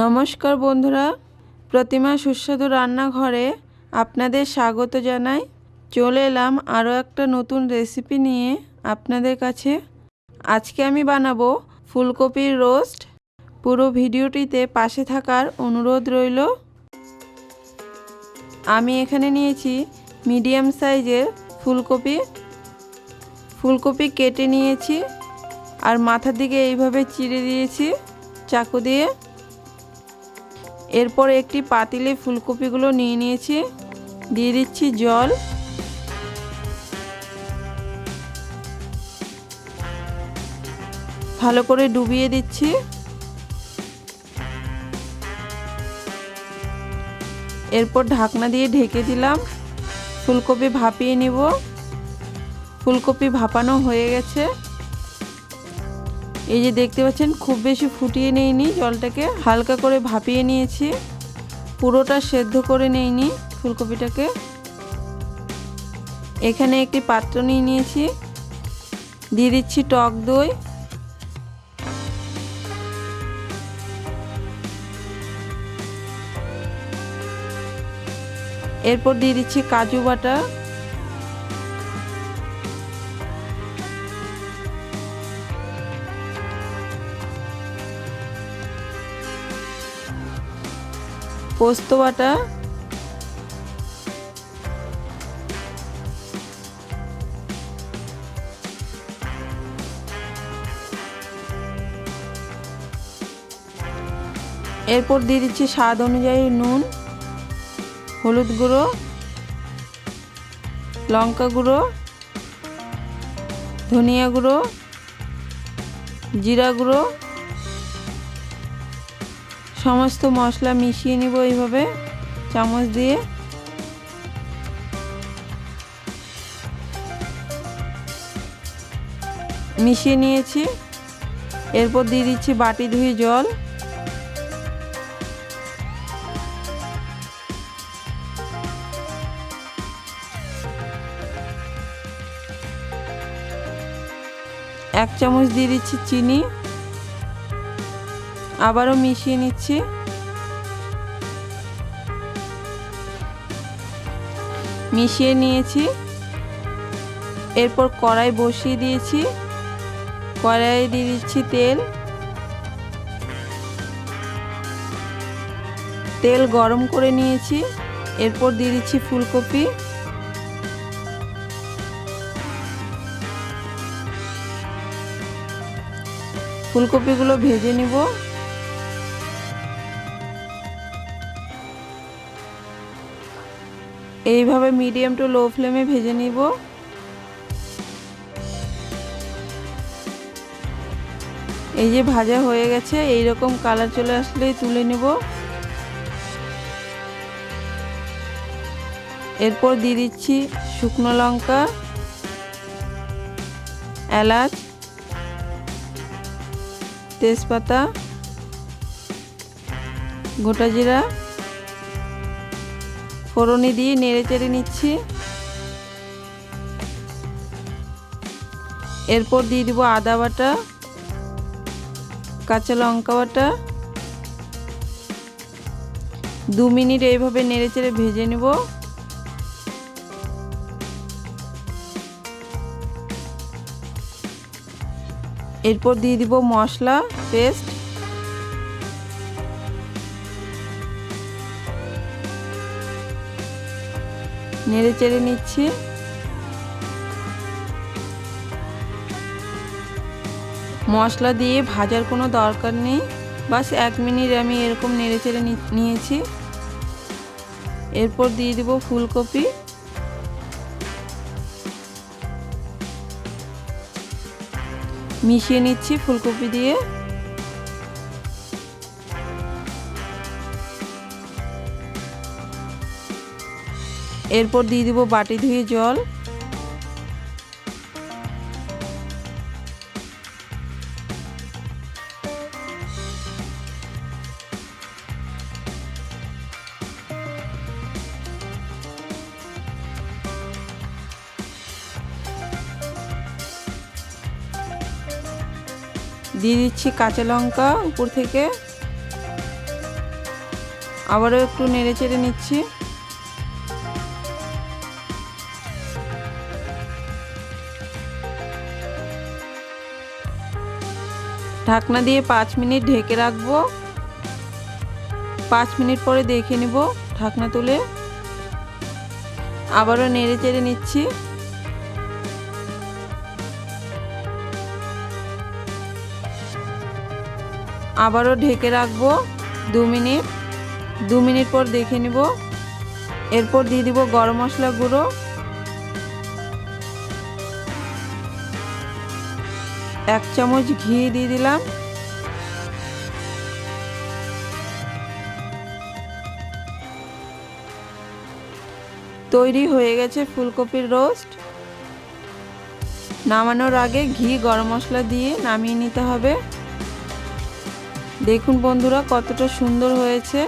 নমস্কার বন্ধুরা, প্রতিমা সুস্বাদু রান্নাঘরে আপনাদের স্বাগত জানাই। চলে এলাম আরও একটা নতুন রেসিপি নিয়ে আপনাদের কাছে। আজকে আমি বানাবো ফুলকপির রোস্ট। পুরো ভিডিওটিতে পাশে থাকার অনুরোধ রইল। আমি এখানে নিয়েছি মিডিয়াম সাইজের ফুলকপি কেটে নিয়েছি আর মাথার দিকে এইভাবে চিড়ে দিয়েছি চাকু দিয়ে। এরপর একটি পাতিলে ফুলকপিগুলো নিয়ে নিয়েছি, দিয়ে দিচ্ছি জল। ভালো করে ডুবিয়ে দিচ্ছি। এরপর ঢাকনা দিয়ে ঢেকে দিলাম। ফুলকপি ভাপিয়ে নিব। ফুলকপি ভাপানো হয়ে গেছে। এই যে দেখতে পাচ্ছেন, খুব বেশি ফুটিয়ে নেইনি, জলটাকে হালকা করে ভাপিয়ে নিয়েছি, পুরোটা সেদ্ধ করে নেইনি ফুলকপিটাকে। এখানে একটি পাত্র নিয়ে নিয়েছি, দিয়ে দিচ্ছি টক দই, এরপর দিয়ে দিচ্ছি কাজু বাটা, পোস্ত বাটা, এরপর দিয়ে দিচ্ছি স্বাদ অনুযায়ী নুন, হলুদ গুঁড়ো, লঙ্কা গুঁড়ো, ধনিয়া গুঁড়ো, জিরা গুঁড়ো। সমস্ত মশলা মিশিয়ে নিব এইভাবে চামচ দিয়ে। মিশিয়ে নিয়েছি। এরপর দিয়ে দিচ্ছি বাটি ধুয়ে জল। এক চামচ দিয়ে দিচ্ছি চিনি, আবারও মিশিয়ে নিচ্ছি। মিশিয়ে নিয়েছি। এরপর কড়াই বসিয়ে দিয়েছি। কড়াইয়ে দিয়ে দিচ্ছি তেল গরম করে নিয়েছি। এরপর দিয়ে দিচ্ছি ফুলকপি, ফুলকপিগুলো ভেজে নিব। এইভাবে মিডিয়াম টু লো ফ্লেমে ভেজে নিব। এই যে ভাজা হয়ে গেছে, এই রকম কালার চলে আসলেই তুলে নেব। এরপর দিয়ে দিচ্ছি শুকনো লঙ্কা, এলাচ, তেজপাতা, গোটা জিরা ফোড়নে দিয়ে নেড়ে চেড়ে নিচ্ছি। এরপর দিয়ে দিব আদা বাটা, কাঁচা লঙ্কা বাটা। 2 মিনিট এইভাবে নেড়ে চেড়ে ভেজে নেব। এরপর দিয়ে দিব মশলা পেস্ট, নেড়ে চেড়ে নিচ্ছি। মশলা দিয়ে ভাজার কোনো দরকার নেই, বাস 1 মিনিট আমি এরকম নেড়ে চেড়ে নিয়েছি। এরপর দিয়ে দিব ফুলকপি, মিশিয়ে নিচ্ছি ফুলকপি দিয়ে। এরপর দিয়ে দিব বাটি ধুয়ে জল। দিয়ে দিচ্ছি কাঁচা লঙ্কা উপর থেকে। আবারও একটু নেড়ে চেড়ে নিচ্ছি। ঢাকনা দিয়ে 5 মিনিট ঢেকে রাখবো। 5 মিনিট পরে দেখে নিব ঢাকনা তুলে। আবারও নেড়ে চেড়ে নিচ্ছি। আবারও ঢেকে রাখবো 2 মিনিট। 2 মিনিট পর দেখে নিব। এরপর দিয়ে দিব গরম মশলা গুঁড়ো, 1 চামচ ঘি দিয়ে দিলাম। তৈরি হয়ে গেছে ফুলকপির রোস্ট। নামানোর আগে ঘি গরম মশলা দিয়ে নামিয়ে নিতে হবে। দেখুন বন্ধুরা কতটা সুন্দর হয়েছে।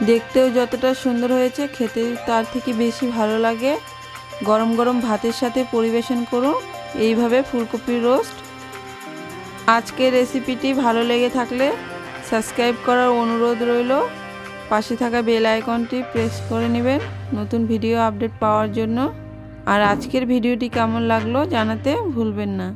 দেখতেও যতটা সুন্দর হয়েছে খেতে তার থেকে বেশি ভালো লাগে। গরম গরম ভাতের সাথে পরিবেশন করুন এইভাবে ফুলকপির রোস্ট। আজকের রেসিপিটি ভালো লেগে থাকলে সাবস্ক্রাইব করার অনুরোধ রইল। পাশে থাকা বেল আইকনটি প্রেস করে নেবেন নতুন ভিডিও আপডেট পাওয়ার জন্য। আর আজকের ভিডিওটি কেমন লাগলো জানাতে ভুলবেন না।